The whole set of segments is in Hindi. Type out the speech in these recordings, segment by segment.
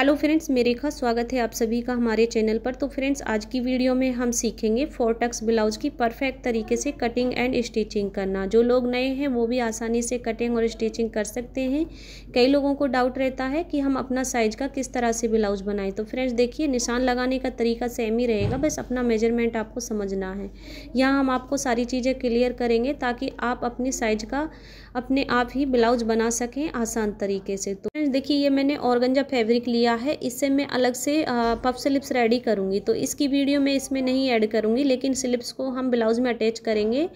हेलो फ्रेंड्स, मेरे का स्वागत है आप सभी का हमारे चैनल पर। तो फ्रेंड्स, आज की वीडियो में हम सीखेंगे 4 टक्स ब्लाउज की परफेक्ट तरीके से कटिंग एंड स्टिचिंग करना। जो लोग नए हैं वो भी आसानी से कटिंग और स्टिचिंग कर सकते हैं। कई लोगों को डाउट रहता है कि हम अपना साइज का किस तरह से ब्लाउज बनाएं। तो फ्रेंड्स देखिए, निशान लगाने का तरीका सेम ही रहेगा, बस अपना मेजरमेंट आपको समझना है। यहाँ हम आपको सारी चीज़ें क्लियर करेंगे ताकि आप अपने साइज का अपने आप ही ब्लाउज बना सकें आसान तरीके से। तो फ्रेंड्स देखिए, ये मैंने ऑर्गेन्जा फैब्रिक लिया है, इससे मैं अलग से पफ स्लिप्स रेडी करूँगी। तो इसकी वीडियो मैं इसमें नहीं ऐड करूँगी, लेकिन स्लिप्स को हम ब्लाउज में अटैच करेंगे,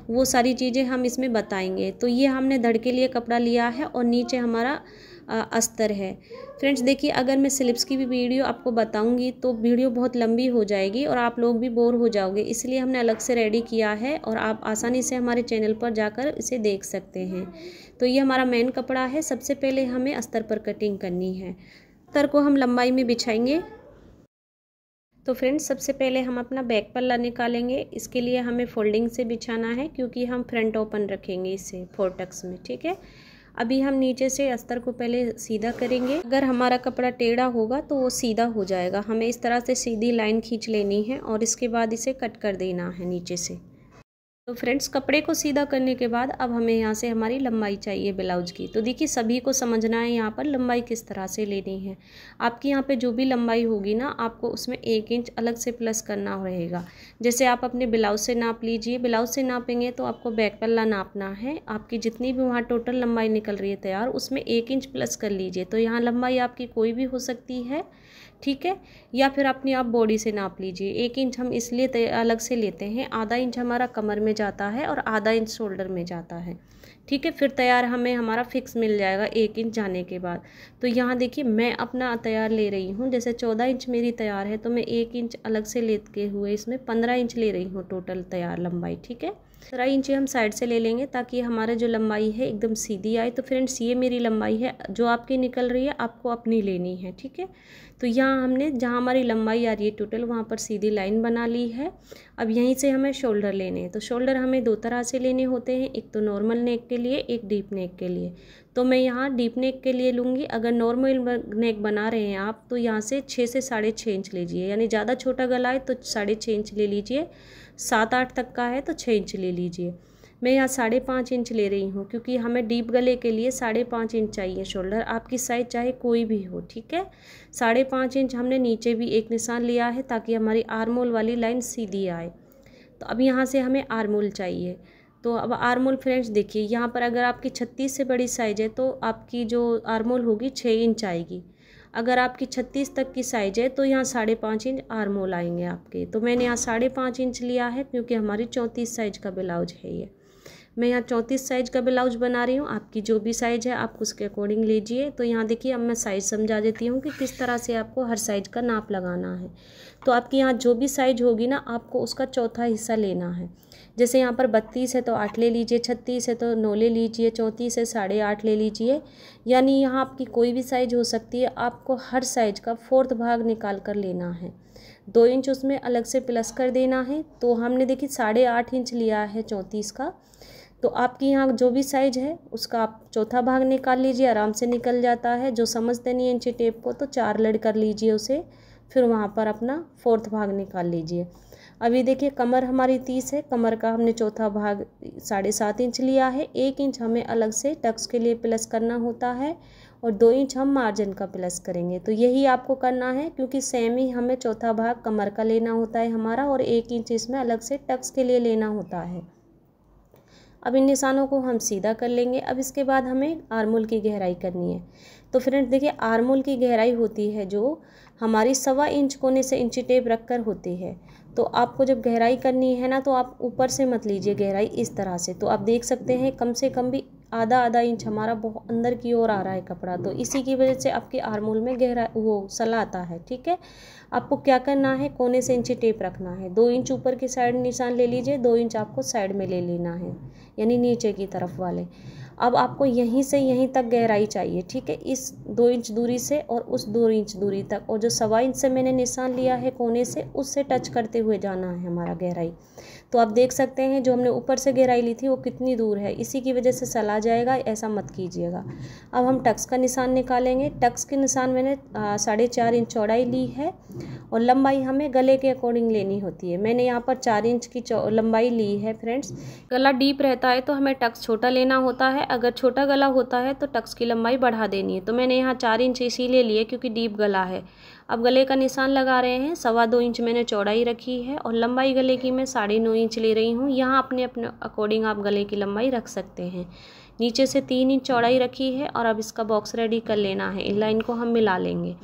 वो सारी चीज़ें हम इसमें बताएंगे। तो ये हमने धड़ के लिए कपड़ा लिया है और नीचे हमारा अस्तर है। फ्रेंड्स देखिए, अगर मैं स्लिप्स की भी वीडियो आपको बताऊंगी तो वीडियो बहुत लंबी हो जाएगी और आप लोग भी बोर हो जाओगे, इसलिए हमने अलग से रेडी किया है और आप आसानी से हमारे चैनल पर जाकर इसे देख सकते हैं। तो ये हमारा मेन कपड़ा है। सबसे पहले हमें अस्तर पर कटिंग करनी है। अस्तर को हम लंबाई में बिछाएंगे। तो फ्रेंड्स, सबसे पहले हम अपना बैक पल्ला निकालेंगे। इसके लिए हमें फोल्डिंग से बिछाना है क्योंकि हम फ्रंट ओपन रखेंगे इसे 4 टक्स में, ठीक है। अभी हम नीचे से अस्तर को पहले सीधा करेंगे। अगर हमारा कपड़ा टेढ़ा होगा तो वो सीधा हो जाएगा। हमें इस तरह से सीधी लाइन खींच लेनी है और इसके बाद इसे कट कर देना है नीचे से। तो फ्रेंड्स, कपड़े को सीधा करने के बाद अब हमें यहाँ से हमारी लंबाई चाहिए ब्लाउज की। तो देखिए, सभी को समझना है यहाँ पर लंबाई किस तरह से लेनी है। आपकी यहाँ पे जो भी लंबाई होगी ना, आपको उसमें 1 इंच अलग से प्लस करना रहेगा। जैसे आप अपने ब्लाउज से नाप लीजिए। ब्लाउज से नापेंगे तो आपको बैक पल्ला नापना है। आपकी जितनी भी वहाँ टोटल लंबाई निकल रही है तैयार, उसमें 1 इंच प्लस कर लीजिए। तो यहाँ लंबाई आपकी कोई भी हो सकती है, ठीक है, या फिर अपनी आप बॉडी से नाप लीजिए। 1 इंच हम इसलिए अलग से लेते हैं, आधा इंच हमारा कमर में जाता है और आधा इंच शोल्डर में जाता है, ठीक है। फिर तैयार हमें हमारा फिक्स मिल जाएगा 1 इंच जाने के बाद। तो यहाँ देखिए, मैं अपना तैयार ले रही हूँ। जैसे 14 इंच मेरी तैयार है तो मैं 1 इंच अलग से लेते हुए इसमें 15 इंच ले रही हूँ टोटल तैयार लंबाई, ठीक है। 15 इंच हम साइड से ले लेंगे ताकि हमारा जो लंबाई है एकदम सीधी आए। तो फ्रेंड्स, ये मेरी लंबाई है, जो आपकी निकल रही है आपको अपनी लेनी है, ठीक है। तो यहाँ हमने जहाँ हमारी लंबाई आ रही है टोटल, वहाँ पर सीधी लाइन बना ली है। अब यहीं से हमें शोल्डर लेने हैं। तो शोल्डर हमें 2 तरह से लेने होते हैं, एक तो नॉर्मल नेक के लिए, एक डीप नेक के लिए। तो मैं यहाँ डीप नेक के लिए लूँगी। अगर नॉर्मल नेक बना रहे हैं आप तो यहाँ से 6 से 6.5 इंच लीजिए, यानी ज़्यादा छोटा गला है तो 6.5 इंच ले लीजिए, 7-8 तक का है तो 6 इंच ले लीजिए। मैं यहाँ 5.5 इंच ले रही हूँ क्योंकि हमें डीप गले के लिए 5.5 इंच चाहिए शोल्डर। आपकी साइज चाहे कोई भी हो, ठीक है। 5.5 इंच हमने नीचे भी एक निशान लिया है ताकि हमारी आर्मोल वाली लाइन सीधी आए। तो अब यहाँ से हमें आर्मोल चाहिए। तो अब आर्मोल फ्रेंड्स देखिए, यहाँ पर अगर आपकी 36 से बड़ी साइज है तो आपकी जो आर्मोल होगी 6 इंच आएगी। अगर आपकी 36 तक की साइज है तो यहाँ 5.5 इंच आर्मोल आएंगे आपके। तो मैंने यहाँ 5.5 इंच लिया है क्योंकि हमारी 34 साइज का ब्लाउज है ये। मैं यहाँ 34 साइज का ब्लाउज बना रही हूँ। आपकी जो भी साइज है आप उसके अकॉर्डिंग लीजिए। तो यहाँ देखिए, अब मैं साइज समझा देती हूँ कि किस तरह से आपको हर साइज का नाप लगाना है। तो आपकी यहाँ जो भी साइज होगी ना, आपको उसका चौथा हिस्सा लेना है। जैसे यहाँ पर 32 है तो 8 ले लीजिए, 36 है तो 9 ले लीजिए, 34 है 8.5 ले लीजिए। यानी यहाँ आपकी कोई भी साइज हो सकती है। आपको हर साइज का 4th भाग निकाल कर लेना है। 2 इंच उसमें अलग से प्लस कर देना है। तो हमने देखिए 8.5 इंच लिया है 34 का। तो आपकी यहाँ जो भी साइज है उसका आप चौथा भाग निकाल लीजिए, आराम से निकल जाता है। जो समझते नहीं इंची टेप को तो 4 लड़ कर लीजिए उसे, फिर वहाँ पर अपना 4th भाग निकाल लीजिए। अभी देखिए, कमर हमारी 30 है, कमर का हमने चौथा भाग 7.5 इंच लिया है। 1 इंच हमें अलग से टक्स के लिए प्लस करना होता है और 2 इंच हम मार्जिन का प्लस करेंगे। तो यही आपको करना है क्योंकि सेम ही हमें चौथा भाग कमर का लेना होता है हमारा और 1 इंच इसमें अलग से टक्स के लिए लेना होता है। अब इन निशानों को हम सीधा कर लेंगे। अब इसके बाद हमें आर्मोल की गहराई करनी है। तो फ्रेंड्स देखिए, आर्मोल की गहराई होती है जो हमारी 1.25 इंच कोने से इंची टेप रखकर होती है। तो आपको जब गहराई करनी है ना, तो आप ऊपर से मत लीजिए गहराई इस तरह से। तो आप देख सकते हैं कम से कम भी आधा इंच हमारा बहुत अंदर की ओर आ रहा है कपड़ा। तो इसी की वजह से आपके आर्मोल में गहरा वो सला आता है, ठीक है। आपको क्या करना है, कोने से इंची टेप रखना है। 2 इंच ऊपर की साइड निशान ले लीजिए, 2 इंच आपको साइड में ले लेना है, यानी नीचे की तरफ वाले। अब आपको यहीं से यहीं तक गहराई चाहिए, ठीक है, इस 2 इंच दूरी से और उस 2 इंच दूरी तक, और जो 1.25 इंच से मैंने निशान लिया है कोने से, उससे टच करते हुए जाना है हमारा गहराई। तो आप देख सकते हैं जो हमने ऊपर से गहराई ली थी वो कितनी दूर है, इसी की वजह से चला जाएगा, ऐसा मत कीजिएगा। अब हम टक्स का निशान निकालेंगे। टक्स के निशान मैंने 4.5 इंच चौड़ाई ली है और लंबाई हमें गले के अकॉर्डिंग लेनी होती है। मैंने यहाँ पर 4 इंच की लंबाई ली है फ्रेंड्स। गला डीप रहता है तो हमें टक्स छोटा लेना होता है, अगर छोटा गला होता है तो टक्स की लंबाई बढ़ा देनी है। तो मैंने यहाँ 4 इंच इसीलिए लिए क्योंकि डीप गला है। अब गले का निशान लगा रहे हैं। 2.25 इंच मैंने चौड़ाई रखी है और लंबाई गले की मैं 9.5 इंच ले रही हूँ। यहाँ अपने अपने अकॉर्डिंग आप गले की लंबाई रख सकते हैं। नीचे से 3 इंच चौड़ाई रखी है और अब इसका बॉक्स रेडी कर लेना है। इन लाइन को हम मिला लेंगे।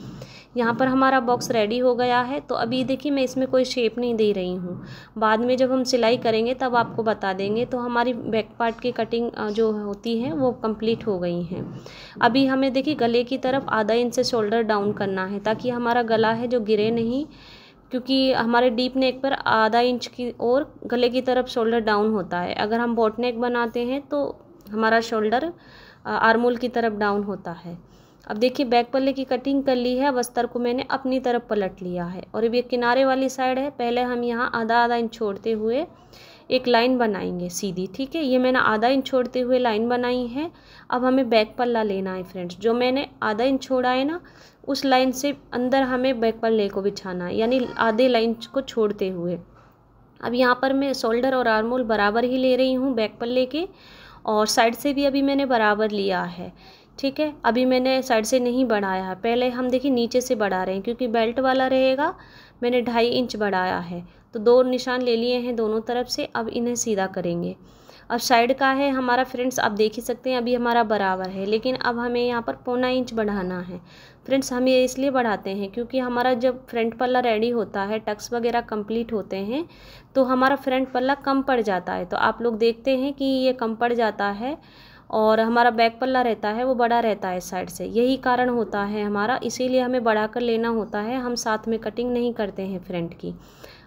यहाँ पर हमारा बॉक्स रेडी हो गया है। तो अभी देखिए मैं इसमें कोई शेप नहीं दे रही हूँ, बाद में जब हम सिलाई करेंगे तब आपको बता देंगे। तो हमारी बैक पार्ट की कटिंग जो होती है वो कंप्लीट हो गई हैं। अभी हमें देखिए गले की तरफ आधा इंच से शोल्डर डाउन करना है ताकि हमारा गला है जो गिरे नहीं, क्योंकि हमारे डीप नेक पर आधा इंच की और गले की तरफ शोल्डर डाउन होता है। अगर हम बोट नेक बनाते हैं तो हमारा शोल्डर आर्मोल की तरफ डाउन होता है। अब देखिए बैक पल्ले की कटिंग कर ली है। अब अस्तर को मैंने अपनी तरफ पलट लिया है और अब ये किनारे वाली साइड है। पहले हम यहाँ आधा इंच छोड़ते हुए एक लाइन बनाएंगे सीधी, ठीक है। ये मैंने आधा इंच छोड़ते हुए लाइन बनाई है। अब हमें बैक पल्ला लेना है फ्रेंड्स। जो मैंने आधा इंच छोड़ा है ना, उस लाइन से अंदर हमें बैक पल्ले को बिछाना है, यानी आधे लाइन को छोड़ते हुए। अब यहाँ पर मैं शोल्डर और आर्मोल बराबर ही ले रही हूँ बैक पल्ले के, और साइड से भी अभी मैंने बराबर लिया है, ठीक है। अभी मैंने साइड से नहीं बढ़ाया है, पहले हम देखिए नीचे से बढ़ा रहे हैं क्योंकि बेल्ट वाला रहेगा। मैंने 2.5 इंच बढ़ाया है, तो 2 निशान ले लिए हैं दोनों तरफ से। अब इन्हें सीधा करेंगे। अब साइड का है हमारा फ्रेंड्स, आप देख ही सकते हैं अभी हमारा बराबर है, लेकिन अब हमें यहाँ पर 0.25 इंच बढ़ाना है फ्रेंड्स। हम ये इसलिए बढ़ाते हैं क्योंकि हमारा जब फ्रंट पल्ला रेडी होता है, टक्स वगैरह कंप्लीट होते हैं, तो हमारा फ्रंट पल्ला कम पड़ जाता है। तो आप लोग देखते हैं कि ये कम पड़ जाता है और हमारा बैक पल्ला रहता है वो बड़ा रहता है साइड से, यही कारण होता है हमारा, इसीलिए हमें बढ़ा कर लेना होता है। हम साथ में कटिंग नहीं करते हैं फ्रंट की।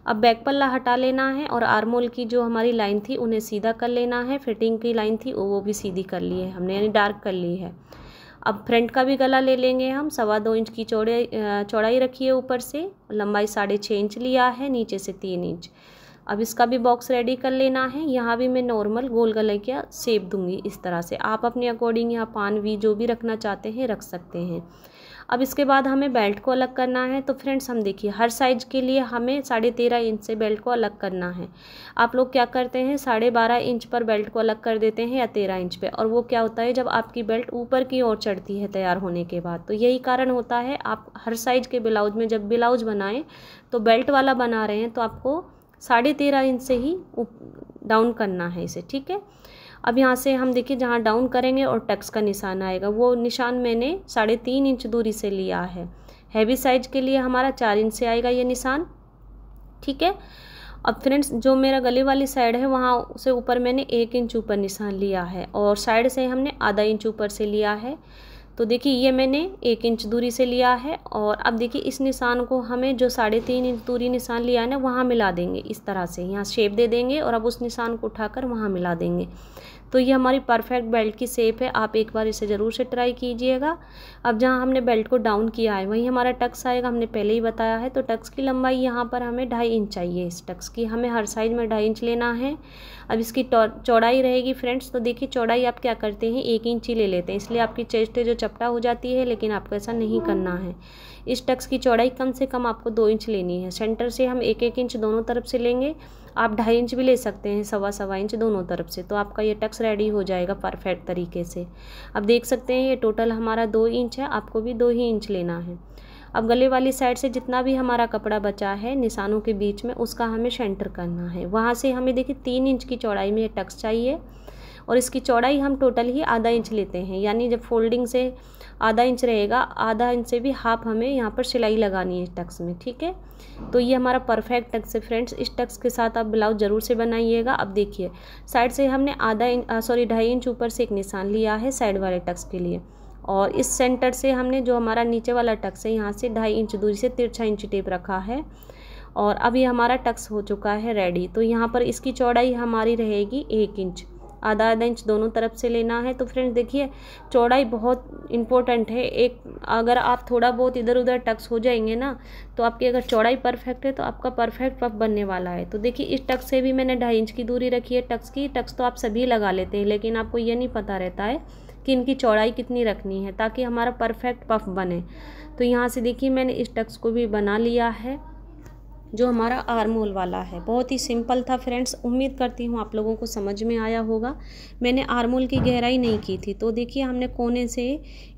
अब बैक पल्ला हटा लेना है और आर्मोल की जो हमारी लाइन थी उन्हें सीधा कर लेना है। फिटिंग की लाइन थी वो भी सीधी कर ली है हमने, यानी डार्क कर ली है। अब फ्रंट का भी गला ले लेंगे हम। 2.25 इंच की चौड़ाई रखी है ऊपर से, लंबाई 6.5 इंच लिया है, नीचे से 3 इंच। अब इसका भी बॉक्स रेडी कर लेना है। यहाँ भी मैं नॉर्मल गोल गले का शेप दूंगी इस तरह से। आप अपने अकॉर्डिंग यहाँ पान वी जो भी रखना चाहते हैं रख सकते हैं। अब इसके बाद हमें बेल्ट को अलग करना है। तो फ्रेंड्स हम देखिए हर साइज के लिए हमें 13.5 इंच से बेल्ट को अलग करना है। आप लोग क्या करते हैं 12.5 इंच पर बेल्ट को अलग कर देते हैं या 13 इंच पे, और वो क्या होता है जब आपकी बेल्ट ऊपर की ओर चढ़ती है तैयार होने के बाद, तो यही कारण होता है। आप हर साइज के ब्लाउज में जब ब्लाउज बनाएं तो बेल्ट वाला बना रहे हैं तो आपको 13.5 इंच से ही डाउन करना है इसे, ठीक है। अब यहाँ से हम देखिए जहाँ डाउन करेंगे और टक्स का निशान आएगा, वो निशान मैंने 3.5 इंच दूरी से लिया है। हैवी साइज के लिए हमारा 4 इंच से आएगा ये निशान, ठीक है। अब फ्रेंड्स जो मेरा गले वाली साइड है वहाँ से ऊपर मैंने 1 इंच ऊपर निशान लिया है और साइड से हमने आधा इंच ऊपर से लिया है। तो देखिए ये मैंने 1 इंच दूरी से लिया है और अब देखिए इस निशान को हमें जो 3.5 इंच दूरी निशान लिया है ना वहाँ मिला देंगे इस तरह से, यहाँ शेप दे देंगे और अब उस निशान को उठाकर वहाँ मिला देंगे। तो ये हमारी परफेक्ट बेल्ट की शेप है। आप एक बार इसे ज़रूर से ट्राई कीजिएगा। अब जहाँ हमने बेल्ट को डाउन किया है वहीं हमारा टक्स आएगा, हमने पहले ही बताया है। तो टक्स की लंबाई यहाँ पर हमें 2.5 इंच चाहिए। इस टक्स की हमें हर साइज में 2.5 इंच लेना है। अब इसकी चौड़ाई रहेगी फ्रेंड्स, तो देखिए चौड़ाई आप क्या करते हैं 1 इंच ही ले लेते हैं, इसलिए आपकी चेस्ट जो चपटा हो जाती है, लेकिन आपको ऐसा नहीं करना है। इस टक्स की चौड़ाई कम से कम आपको 2 इंच लेनी है। सेंटर से हम 1-1 इंच दोनों तरफ से लेंगे। आप 2.5 इंच भी ले सकते हैं, 1.25 इंच दोनों तरफ से, तो आपका ये टक्स रेडी हो जाएगा परफेक्ट तरीके से। अब देख सकते हैं ये टोटल हमारा 2 इंच है, आपको भी 2 ही इंच लेना है। अब गले वाली साइड से जितना भी हमारा कपड़ा बचा है निशानों के बीच में, उसका हमें सेंटर करना है। वहाँ से हमें देखिए 3 इंच की चौड़ाई में टक्स चाहिए और इसकी चौड़ाई हम टोटल ही आधा इंच लेते हैं, यानी जब फोल्डिंग से आधा इंच रहेगा, आधा इंच से भी हाफ हमें यहाँ पर सिलाई लगानी है टक्स में, ठीक है। तो ये हमारा परफेक्ट टक्स है फ्रेंड्स। इस टक्स के साथ आप ब्लाउज ज़रूर से बनाइएगा। अब देखिए साइड से हमने 2.5 इंच ऊपर से एक निशान लिया है साइड वाले टक्स के लिए, और इस सेंटर से हमने जो हमारा नीचे वाला टक्स है यहाँ से 2.5 इंच दूरी से 3.5 इंच टेप रखा है और अब ये हमारा टक्स हो चुका है रेडी। तो यहाँ पर इसकी चौड़ाई हमारी रहेगी 1 इंच। आधा आधा इंच दोनों तरफ से लेना है। तो फ्रेंड्स देखिए चौड़ाई बहुत इम्पोर्टेंट है। एक अगर आप थोड़ा बहुत इधर उधर टक्स हो जाएंगे ना, तो आपकी अगर चौड़ाई परफेक्ट है तो आपका परफेक्ट पफ बनने वाला है। तो देखिए इस टक्स से भी मैंने 2.5 इंच की दूरी रखी है टक्स की। टक्स तो आप सभी लगा लेते हैं, लेकिन आपको ये नहीं पता रहता है कि इनकी चौड़ाई कितनी रखनी है ताकि हमारा परफेक्ट पफ बने। तो यहाँ से देखिए मैंने इस टक्स को भी बना लिया है जो हमारा आर्म होल वाला है। बहुत ही सिंपल था फ्रेंड्स, उम्मीद करती हूँ आप लोगों को समझ में आया होगा। मैंने आर्म होल की गहराई नहीं की थी, तो देखिए हमने कोने से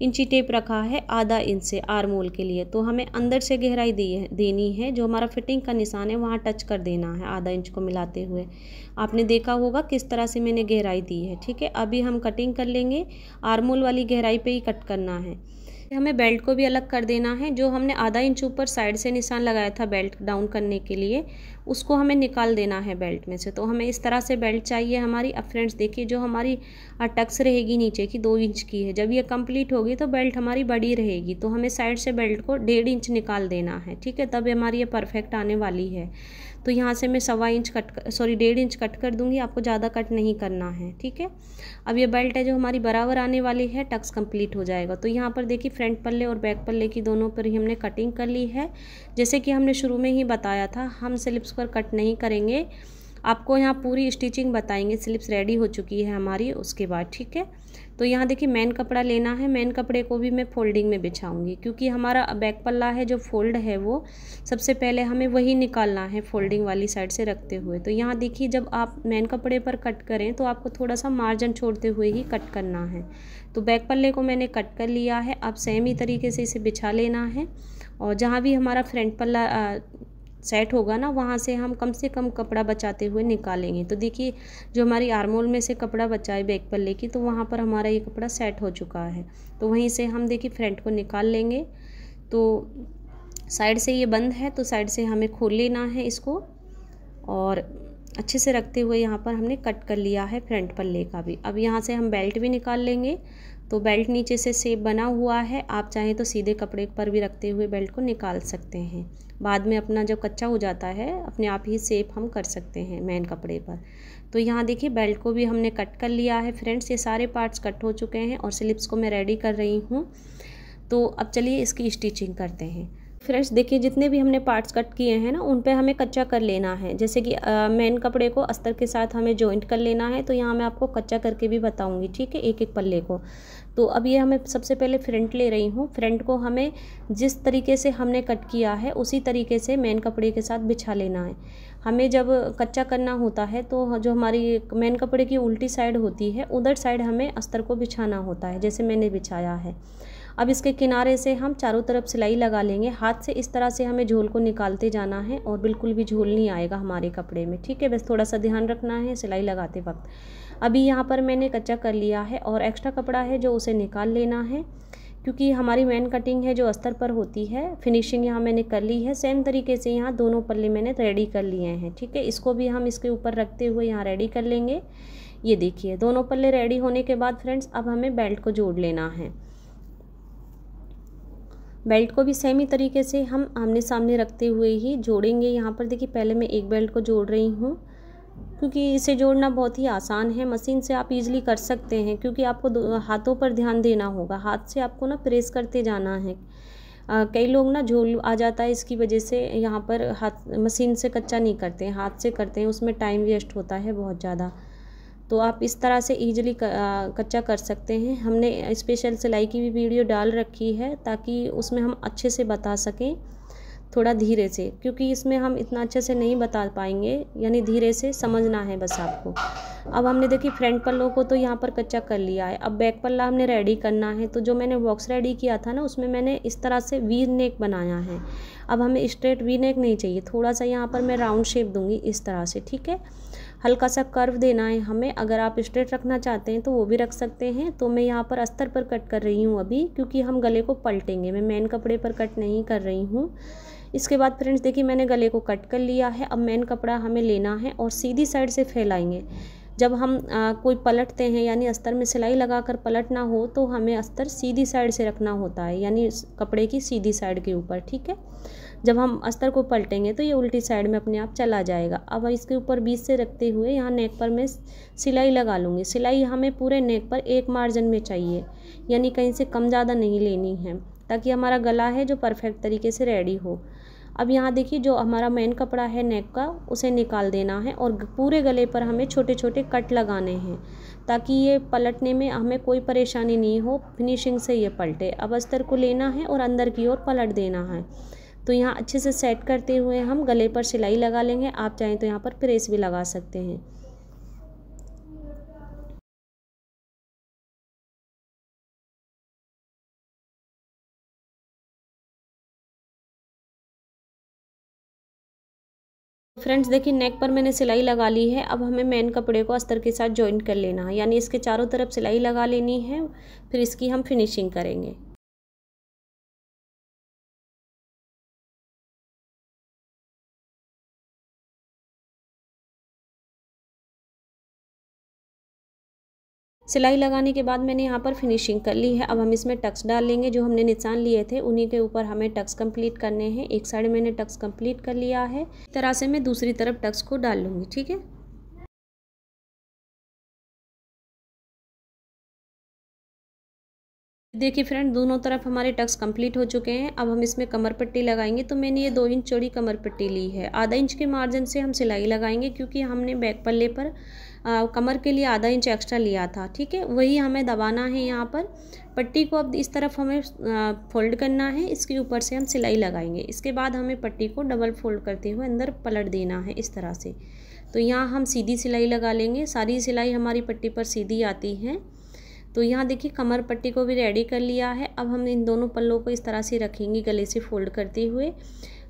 इंची टेप रखा है आधा इंच से आर्म होल के लिए। तो हमें अंदर से गहराई देनी है, जो हमारा फिटिंग का निशान है वहाँ टच कर देना है आधा इंच को मिलाते हुए। आपने देखा होगा किस तरह से मैंने गहराई दी है। ठीक है, अभी हम कटिंग कर लेंगे। आर्म होल वाली गहराई पे ही कट करना है। हमें बेल्ट को भी अलग कर देना है। जो हमने आधा इंच ऊपर साइड से निशान लगाया था बेल्ट डाउन करने के लिए, उसको हमें निकाल देना है बेल्ट में से। तो हमें इस तरह से बेल्ट चाहिए हमारी। अब फ्रेंड्स देखिए जो हमारी टक्स रहेगी नीचे की 2 इंच की है, जब ये कंप्लीट होगी तो बेल्ट हमारी बड़ी रहेगी। तो हमें साइड से बेल्ट को 1.5 इंच निकाल देना है। ठीक है, तब हमारी ये परफेक्ट आने वाली है। तो यहाँ से मैं 1.5 इंच कट कर दूँगी, आपको ज़्यादा कट नहीं करना है। ठीक है, अब ये बेल्ट है जो हमारी बराबर आने वाली है, टक्स कंप्लीट हो जाएगा। तो यहाँ पर देखिए फ्रंट पल्ले और बैक पल्ले की दोनों पर ही हमने कटिंग कर ली है। जैसे कि हमने शुरू में ही बताया था, हम स्लिप्स पर कट नहीं करेंगे, आपको यहाँ पूरी स्टिचिंग बताएंगे। स्लिप्स रेडी हो चुकी है हमारी उसके बाद। ठीक है, तो यहाँ देखिए मेन कपड़ा लेना है। मेन कपड़े को भी मैं फोल्डिंग में बिछाऊंगी, क्योंकि हमारा बैक पल्ला है जो फोल्ड है वो सबसे पहले हमें वही निकालना है फोल्डिंग वाली साइड से रखते हुए। तो यहाँ देखिए जब आप मेन कपड़े पर कट करें तो आपको थोड़ा सा मार्जिन छोड़ते हुए ही कट करना है। तो बैक पल्ले को मैंने कट कर लिया है। अब सेम ही तरीके से इसे बिछा लेना है, और जहाँ भी हमारा फ्रंट पल्ला सेट होगा ना, वहाँ से हम कम से कम कपड़ा बचाते हुए निकालेंगे। तो देखिए जो हमारी आर्म होल में से कपड़ा बचा है बैक पल्ले की, तो वहाँ पर हमारा ये कपड़ा सेट हो चुका है। तो वहीं से हम देखिए फ्रंट को निकाल लेंगे। तो साइड से ये बंद है, तो साइड से हमें खोल लेना है इसको, और अच्छे से रखते हुए यहाँ पर हमने कट कर लिया है फ्रंट पल्ले का भी। अब यहाँ से हम बेल्ट भी निकाल लेंगे। तो बेल्ट नीचे से शेप बना हुआ है, आप चाहें तो सीधे कपड़े पर भी रखते हुए बेल्ट को निकाल सकते हैं। बाद में अपना जब कच्चा हो जाता है अपने आप ही शेप हम कर सकते हैं मेन कपड़े पर। तो यहाँ देखिए बेल्ट को भी हमने कट कर लिया है फ्रेंड्स। ये सारे पार्ट्स कट हो चुके हैं और स्लिप्स को मैं रेडी कर रही हूँ। तो अब चलिए इसकी स्टिचिंग करते हैं। फ्रेंड्स देखिए जितने भी हमने पार्ट्स कट किए हैं ना, उन पे हमें कच्चा कर लेना है। जैसे कि मेन कपड़े को अस्तर के साथ हमें जॉइंट कर लेना है, तो यहाँ मैं आपको कच्चा करके भी बताऊंगी। ठीक है, एक एक पल्ले को। तो अब ये हमें सबसे पहले फ्रंट ले रही हूँ। फ्रंट को हमें जिस तरीके से हमने कट किया है उसी तरीके से मेन कपड़े के साथ बिछा लेना है। हमें जब कच्चा करना होता है तो जो हमारी मेन कपड़े की उल्टी साइड होती है, उधर साइड हमें अस्तर को बिछाना होता है, जैसे मैंने बिछाया है। अब इसके किनारे से हम चारों तरफ सिलाई लगा लेंगे। हाथ से इस तरह से हमें झोल को निकालते जाना है, और बिल्कुल भी झोल नहीं आएगा हमारे कपड़े में। ठीक है, बस थोड़ा सा ध्यान रखना है सिलाई लगाते वक्त। अभी यहाँ पर मैंने कच्चा कर लिया है, और एक्स्ट्रा कपड़ा है जो उसे निकाल लेना है, क्योंकि हमारी मेन कटिंग है जो अस्तर पर होती है। फिनिशिंग यहाँ मैंने कर ली है। सेम तरीके से यहाँ दोनों पल्ले मैंने रेडी कर लिए हैं। ठीक है, इसको भी हम इसके ऊपर रखते हुए यहाँ रेडी कर लेंगे। ये देखिए दोनों पल्ले रेडी होने के बाद फ्रेंड्स अब हमें बेल्ट को जोड़ लेना है। बेल्ट को भी सेम ही तरीके से हम आमने सामने रखते हुए ही जोड़ेंगे। यहाँ पर देखिए पहले मैं एक बेल्ट को जोड़ रही हूँ, क्योंकि इसे जोड़ना बहुत ही आसान है। मशीन से आप इजीली कर सकते हैं, क्योंकि आपको हाथों पर ध्यान देना होगा। हाथ से आपको ना प्रेस करते जाना है। कई लोग ना झोल आ जाता है, इसकी वजह से यहाँ पर हाथ मशीन से कच्चा नहीं करते हैं, हाथ से करते हैं, उसमें टाइम वेस्ट होता है बहुत ज़्यादा। तो आप इस तरह से ईजिली कच्चा कर सकते हैं। हमने स्पेशल सिलाई की भी वीडियो डाल रखी है, ताकि उसमें हम अच्छे से बता सकें, थोड़ा धीरे से, क्योंकि इसमें हम इतना अच्छे से नहीं बता पाएंगे, यानी धीरे से समझना है बस आपको। अब हमने देखिए फ्रंट पल्लों को तो यहाँ पर कच्चा कर लिया है। अब बैक पल्ला हमने रेडी करना है। तो जो मैंने बॉक्स रेडी किया था ना, उसमें मैंने इस तरह से वी नेक बनाया है। अब हमें स्ट्रेट वी नेक नहीं चाहिए, थोड़ा सा यहाँ पर मैं राउंड शेप दूँगी इस तरह से। ठीक है, हल्का सा कर्व देना है हमें। अगर आप स्ट्रेट रखना चाहते हैं तो वो भी रख सकते हैं। तो मैं यहाँ पर अस्तर पर कट कर रही हूँ अभी, क्योंकि हम गले को पलटेंगे। मैं मेन कपड़े पर कट नहीं कर रही हूँ। इसके बाद फ्रेंड्स देखिए मैंने गले को कट कर लिया है। अब मेन कपड़ा हमें लेना है और सीधी साइड से फैलाएंगे। जब हम कोई पलटते हैं, यानी अस्तर में सिलाई लगाकर पलटना हो, तो हमें अस्तर सीधी साइड से रखना होता है, यानी कपड़े की सीधी साइड के ऊपर। ठीक है, जब हम अस्तर को पलटेंगे तो ये उल्टी साइड में अपने आप चला जाएगा। अब इसके ऊपर बीच से रखते हुए यहाँ नेक पर मैं सिलाई लगा लूँगी। सिलाई हमें पूरे नेक पर एक मार्जिन में चाहिए, यानी कहीं से कम ज़्यादा नहीं लेनी है, ताकि हमारा गला है जो परफेक्ट तरीके से रेडी हो। अब यहाँ देखिए जो हमारा मेन कपड़ा है नेक का, उसे निकाल देना है और पूरे गले पर हमें छोटे छोटे कट लगाने हैं, ताकि ये पलटने में हमें कोई परेशानी नहीं हो, फिनिशिंग से ये पलटे। अब अस्तर को लेना है और अंदर की ओर पलट देना है। तो यहाँ अच्छे से सेट करते हुए हम गले पर सिलाई लगा लेंगे। आप चाहें तो यहाँ पर प्रेस भी लगा सकते हैं। फ्रेंड्स देखिए नेक पर मैंने सिलाई लगा ली है। अब हमें मेन कपड़े को अस्तर के साथ जॉइंट कर लेना है, यानी इसके चारों तरफ सिलाई लगा लेनी है, फिर इसकी हम फिनिशिंग करेंगे। सिलाई लगाने के बाद मैंने यहाँ पर फिनिशिंग कर ली है। अब हम इसमें टक्स डाल लेंगे। जो हमने निशान लिए थे उन्हीं के ऊपर हमें टक्स कंप्लीट करने हैं। एक साइड मैंने टक्स कंप्लीट कर लिया है, इस तरह से मैं दूसरी तरफ टक्स को डाल लूँगी। ठीक है, देखिए फ्रेंड दोनों तरफ हमारे टक्स कंप्लीट हो चुके हैं। अब हम इसमें कमर पट्टी लगाएंगे। तो मैंने ये 2 इंच चौड़ी कमर पट्टी ली है। आधा इंच के मार्जिन से हम सिलाई लगाएंगे, क्योंकि हमने बैक पल्ले पर कमर के लिए आधा इंच एक्स्ट्रा लिया था। ठीक है, वही हमें दबाना है यहाँ पर। पट्टी को अब इस तरफ हमें फोल्ड करना है, इसके ऊपर से हम सिलाई लगाएंगे। इसके बाद हमें पट्टी को डबल फोल्ड करते हुए अंदर पलट देना है इस तरह से। तो यहाँ हम सीधी सिलाई लगा लेंगे। सारी सिलाई हमारी पट्टी पर सीधी आती है। तो यहाँ देखिए कमर पट्टी को भी रेडी कर लिया है। अब हम इन दोनों पल्लों को इस तरह से रखेंगे गले से फोल्ड करते हुए।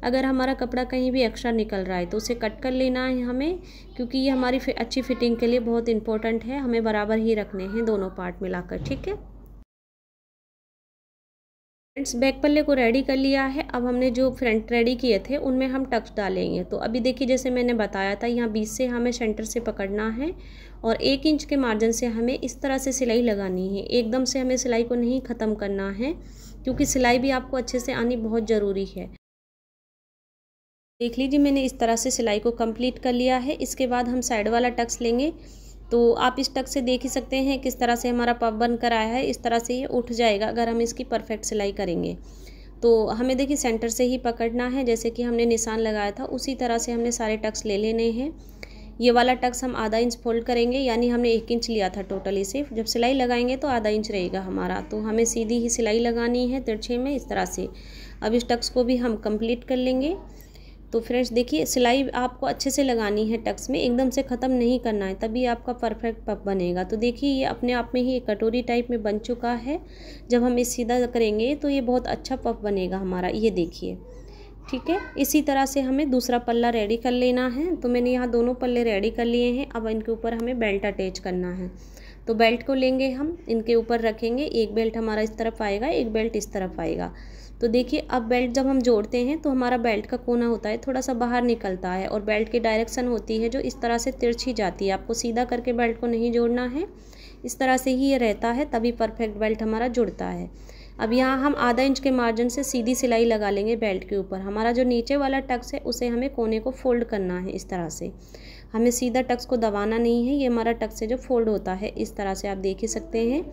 अगर हमारा कपड़ा कहीं भी एक्स्ट्रा निकल रहा है तो उसे कट कर लेना है हमें, क्योंकि ये हमारी अच्छी फिटिंग के लिए बहुत इंपॉर्टेंट है। हमें बराबर ही रखने हैं दोनों पार्ट मिलाकर। ठीक है फ्रेंड्स, बैक पल्ले को रेडी कर लिया है। अब हमने जो फ्रंट रेडी किए थे उनमें हम टक्स डालेंगे। तो अभी देखिए जैसे मैंने बताया था, यहाँ बीच से हमें सेंटर से पकड़ना है और 1 इंच के मार्जिन से हमें इस तरह से सिलाई लगानी है। एकदम से हमें सिलाई को नहीं ख़त्म करना है, क्योंकि सिलाई भी आपको अच्छे से आनी बहुत ज़रूरी है। देख लीजिए मैंने इस तरह से सिलाई को कंप्लीट कर लिया है। इसके बाद हम साइड वाला टक्स लेंगे। तो आप इस टक्स से देख ही सकते हैं किस तरह से हमारा पफ बन कर आया है। इस तरह से ये उठ जाएगा अगर हम इसकी परफेक्ट सिलाई करेंगे। तो हमें देखिए सेंटर से ही पकड़ना है, जैसे कि हमने निशान लगाया था उसी तरह से हमने सारे टक्स ले लेने हैं। ये वाला टक्स हम आधा इंच फोल्ड करेंगे, यानी हमने 1 इंच लिया था टोटली सिर्फ। जब सिलाई लगाएंगे तो आधा इंच रहेगा हमारा। तो हमें सीधी ही सिलाई लगानी है तिरछे में इस तरह से। अब इस टक्स को भी हम कंप्लीट कर लेंगे। तो फ्रेंड्स देखिए सिलाई आपको अच्छे से लगानी है टक्स में, एकदम से ख़त्म नहीं करना है, तभी आपका परफेक्ट पफ बनेगा। तो देखिए ये अपने आप में ही एक कटोरी टाइप में बन चुका है। जब हम इस सीधा करेंगे तो ये बहुत अच्छा पफ बनेगा हमारा, ये देखिए। ठीक है, इसी तरह से हमें दूसरा पल्ला रेडी कर लेना है। तो मैंने यहाँ दोनों पल्ले रेडी कर लिए हैं। अब इनके ऊपर हमें बेल्ट अटैच करना है। तो बेल्ट को लेंगे हम, इनके ऊपर रखेंगे। एक बेल्ट हमारा इस तरफ आएगा, एक बेल्ट इस तरफ आएगा। तो देखिए अब बेल्ट जब हम जोड़ते हैं तो हमारा बेल्ट का कोना होता है थोड़ा सा बाहर निकलता है, और बेल्ट की डायरेक्शन होती है जो इस तरह से तिरछी जाती है। आपको सीधा करके बेल्ट को नहीं जोड़ना है, इस तरह से ही ये रहता है, तभी परफेक्ट बेल्ट हमारा जुड़ता है। अब यहाँ हम आधा इंच के मार्जिन से सीधी सिलाई लगा लेंगे बेल्ट के ऊपर। हमारा जो नीचे वाला टक्स है उसे हमें कोने को फोल्ड करना है इस तरह से। हमें सीधा टक्स को दबाना नहीं है, ये हमारा टक्स है जो फोल्ड होता है इस तरह से, आप देख ही सकते हैं।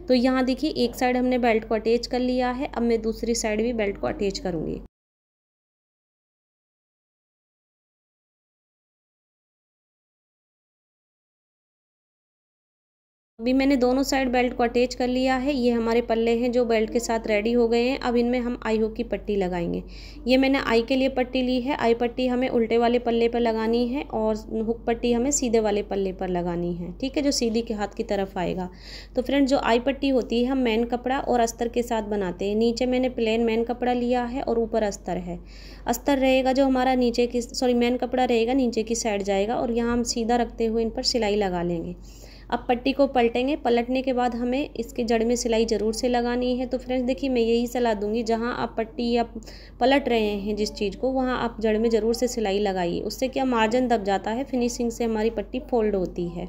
तो यहाँ देखिए एक साइड हमने बेल्ट को अटैच कर लिया है। अब मैं दूसरी साइड भी बेल्ट को अटैच करूँगी। अभी मैंने दोनों साइड बेल्ट को अटैच कर लिया है। ये हमारे पल्ले हैं जो बेल्ट के साथ रेडी हो गए हैं। अब इनमें हम आई हुक की पट्टी लगाएंगे। ये मैंने आई के लिए पट्टी ली है। आई पट्टी हमें उल्टे वाले पल्ले पर लगानी है और हुक पट्टी हमें सीधे वाले पल्ले पर लगानी है। ठीक है, जो सीधी के हाथ की तरफ आएगा। तो फ्रेंड्स जो आई पट्टी होती है हम मेन कपड़ा और अस्तर के साथ बनाते हैं। नीचे मैंने प्लेन मेन कपड़ा लिया है और ऊपर अस्तर है। अस्तर रहेगा जो हमारा नीचे की मेन कपड़ा रहेगा नीचे की साइड जाएगा, और यहाँ हम सीधा रखते हुए इन पर सिलाई लगा लेंगे। अब पट्टी को पलटेंगे। पलटने के बाद हमें इसके जड़ में सिलाई ज़रूर से लगानी है। तो फ्रेंड्स देखिए मैं यही सलाह दूंगी, जहां आप पट्टी या पलट रहे हैं जिस चीज़ को, वहां आप जड़ में ज़रूर से सिलाई लगाइए। उससे क्या मार्जिन दब जाता है, फिनिशिंग से हमारी पट्टी फोल्ड होती है।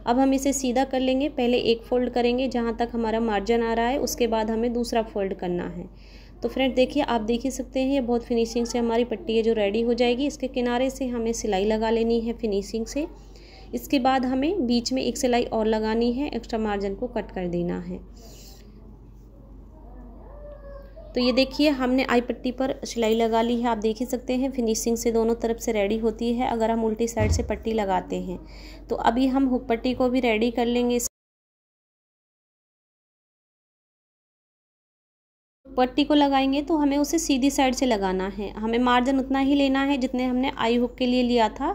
अब हम इसे सीधा कर लेंगे। पहले एक फ़ोल्ड करेंगे जहाँ तक हमारा मार्जिन आ रहा है, उसके बाद हमें दूसरा फोल्ड करना है। तो फ्रेंड देखिए, आप देख ही सकते हैं ये बहुत फिनिशिंग से हमारी पट्टी है जो रेडी हो जाएगी। इसके किनारे से हमें सिलाई लगा लेनी है फिनिशिंग से। इसके बाद हमें बीच में एक सिलाई और लगानी है, एक्स्ट्रा मार्जिन को कट कर देना है। तो ये देखिए हमने आई पट्टी पर सिलाई लगा ली है। आप देख ही सकते हैं फिनिशिंग से दोनों तरफ से रेडी होती है अगर हम उल्टी साइड से पट्टी लगाते हैं। तो अभी हम हुक पट्टी को भी रेडी कर लेंगे। पट्टी को लगाएंगे तो हमें उसे सीधी साइड से लगाना है। हमें मार्जिन उतना ही लेना है जितने हमने आई हुक के लिए लिया था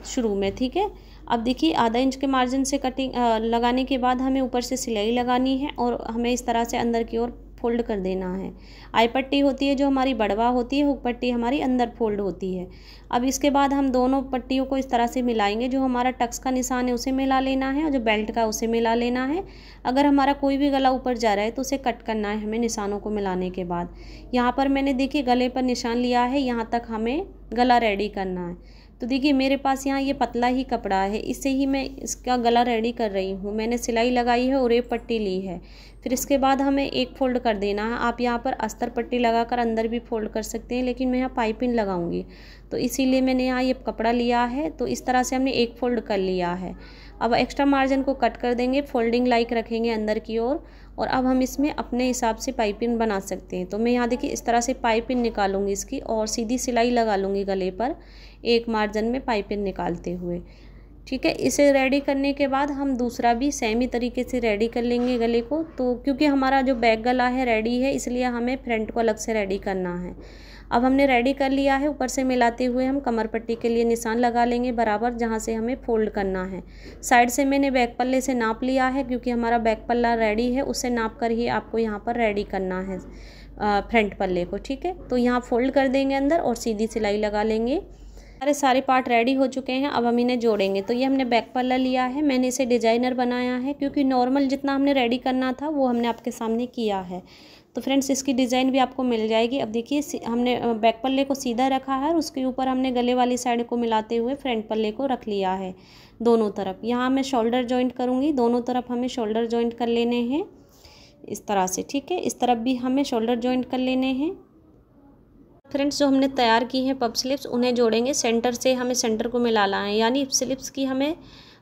शुरू में, ठीक है। अब देखिए आधा इंच के मार्जिन से कटिंग लगाने के बाद हमें ऊपर से सिलाई लगानी है और हमें इस तरह से अंदर की ओर फोल्ड कर देना है। आई पट्टी होती है जो हमारी बड़वा होती है, हुक पट्टी हमारी अंदर फोल्ड होती है। अब इसके बाद हम दोनों पट्टियों को इस तरह से मिलाएंगे। जो हमारा टक्स का निशान है उसे मिला लेना है और जो बेल्ट का उसे मिला लेना है। अगर हमारा कोई भी गला ऊपर जा रहा है तो उसे कट करना है हमें निशानों को मिलाने के बाद। यहाँ पर मैंने देखिए गले पर निशान लिया है, यहाँ तक हमें गला रेडी करना है। तो देखिए मेरे पास यहाँ ये पतला ही कपड़ा है, इससे ही मैं इसका गला रेडी कर रही हूँ। मैंने सिलाई लगाई है और एक पट्टी ली है। फिर इसके बाद हमें एक फोल्ड कर देना है। आप यहाँ पर अस्तर पट्टी लगाकर अंदर भी फोल्ड कर सकते हैं, लेकिन मैं यहाँ पाइपिंग लगाऊंगी तो इसीलिए मैंने यहाँ ये कपड़ा लिया है। तो इस तरह से हमने एक फोल्ड कर लिया है। अब एक्स्ट्रा मार्जिन को कट कर देंगे, फोल्डिंग लाइक रखेंगे अंदर की ओर और अब हम इसमें अपने हिसाब से पाइपिंग बना सकते हैं। तो मैं यहाँ देखिए इस तरह से पाइपिंग निकालूंगी इसकी और सीधी सिलाई लगा लूँगी गले पर एक मार्जिन में पाइपिंग निकालते हुए, ठीक है। इसे रेडी करने के बाद हम दूसरा भी सेम ही तरीके से रेडी कर लेंगे गले को। तो क्योंकि हमारा जो बैक गला है रेडी है, इसलिए हमें फ्रंट को अलग से रेडी करना है। अब हमने रेडी कर लिया है। ऊपर से मिलाते हुए हम कमर पट्टी के लिए निशान लगा लेंगे बराबर, जहाँ से हमें फोल्ड करना है। साइड से मैंने बैक पल्ले से नाप लिया है क्योंकि हमारा बैक पल्ला रेडी है, उससे नाप कर ही आपको यहाँ पर रेडी करना है फ्रंट पल्ले को, ठीक है। तो यहाँ फोल्ड कर देंगे अंदर और सीधी सिलाई लगा लेंगे। सारे पार्ट रेडी हो चुके हैं। अब हम इन्हें जोड़ेंगे। तो ये हमने बैक पल्ला लिया है, मैंने इसे डिजाइनर बनाया है क्योंकि नॉर्मल जितना हमने रेडी करना था वो हमने आपके सामने किया है। तो फ्रेंड्स इसकी डिज़ाइन भी आपको मिल जाएगी। अब देखिए हमने बैक पल्ले को सीधा रखा है और उसके ऊपर हमने गले वाली साइड को मिलाते हुए फ्रंट पल्ले को रख लिया है दोनों तरफ। यहाँ मैं शोल्डर जॉइंट करूँगी, दोनों तरफ हमें शोल्डर जॉइंट कर लेने हैं इस तरह से, ठीक है। इस तरफ भी हमें शोल्डर जॉइंट कर लेने हैं। फ्रेंड्स जो हमने तैयार की हैं पफ स्लिप्स उन्हें जोड़ेंगे। सेंटर से हमें सेंटर को मिलाना है, यानी स्लिप्स की हमें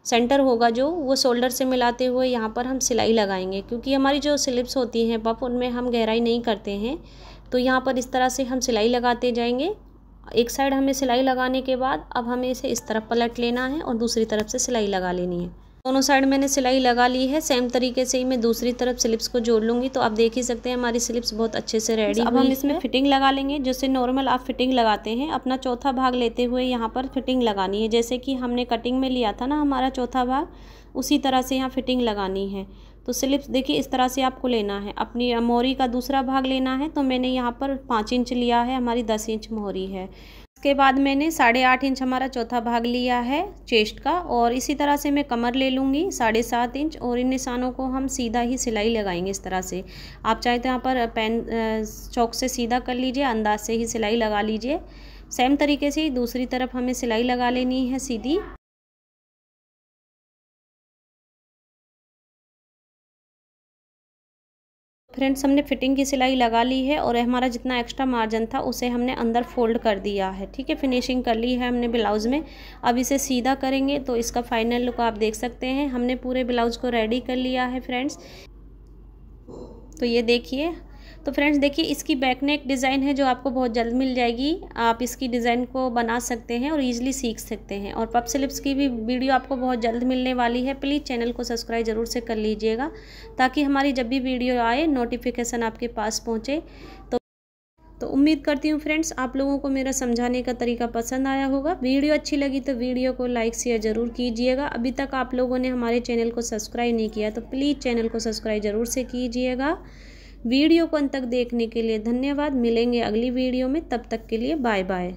सेंटर होगा जो वो शोल्डर से मिलाते हुए यहाँ पर हम सिलाई लगाएंगे। क्योंकि हमारी जो स्लिप्स होती हैं पफ उनमें हम गहराई नहीं करते हैं, तो यहाँ पर इस तरह से हम सिलाई लगाते जाएंगे। एक साइड हमें सिलाई लगाने के बाद अब हमें इसे इस तरफ पलट लेना है और दूसरी तरफ से सिलाई लगा लेनी है। दोनों साइड मैंने सिलाई लगा ली है। सेम तरीके से ही मैं दूसरी तरफ स्लिप्स को जोड़ लूँगी। तो आप देख ही सकते हैं हमारी स्लिप्स बहुत अच्छे से रेडी हुई। अब हम इसमें फिटिंग लगा लेंगे, जैसे नॉर्मल आप फिटिंग लगाते हैं। अपना चौथा भाग लेते हुए यहाँ पर फिटिंग लगानी है, जैसे कि हमने कटिंग में लिया था ना हमारा चौथा भाग, उसी तरह से यहाँ फिटिंग लगानी है। तो स्लिप्स देखिए इस तरह से आपको लेना है। अपनी मोहरी का दूसरा भाग लेना है। तो मैंने यहाँ पर 5 इंच लिया है, हमारी 10 इंच मोहरी है। इसके बाद मैंने 8.5 इंच हमारा चौथा भाग लिया है चेस्ट का, और इसी तरह से मैं कमर ले लूँगी 7.5 इंच और इन निशानों को हम सीधा ही सिलाई लगाएंगे इस तरह से। आप चाहे तो यहाँ पर पेन चौक से सीधा कर लीजिए, अंदाज से ही सिलाई लगा लीजिए। सेम तरीके से दूसरी तरफ हमें सिलाई लगा लेनी है सीधी। फ्रेंड्स हमने फिटिंग की सिलाई लगा ली है और हमारा जितना एक्स्ट्रा मार्जिन था उसे हमने अंदर फोल्ड कर दिया है, ठीक है। फिनिशिंग कर ली है हमने ब्लाउज़ में। अब इसे सीधा करेंगे तो इसका फाइनल लुक आप देख सकते हैं। हमने पूरे ब्लाउज़ को रेडी कर लिया है फ्रेंड्स। तो ये देखिए। तो फ्रेंड्स देखिए इसकी बैक नेक डिज़ाइन है जो आपको बहुत जल्द मिल जाएगी। आप इसकी डिज़ाइन को बना सकते हैं और ईजिली सीख सकते हैं। और पफ स्लिप्स की भी वीडियो आपको बहुत जल्द मिलने वाली है। प्लीज़ चैनल को सब्सक्राइब ज़रूर से कर लीजिएगा ताकि हमारी जब भी वीडियो आए नोटिफिकेशन आपके पास पहुँचे। तो उम्मीद करती हूँ फ्रेंड्स आप लोगों को मेरा समझाने का तरीका पसंद आया होगा। वीडियो अच्छी लगी तो वीडियो को लाइक शेयर ज़रूर कीजिएगा। अभी तक आप लोगों ने हमारे चैनल को सब्सक्राइब नहीं किया तो प्लीज़ चैनल को सब्सक्राइब ज़रूर से कीजिएगा। वीडियो को अंत तक देखने के लिए धन्यवाद। मिलेंगे अगली वीडियो में, तब तक के लिए बाय बाय।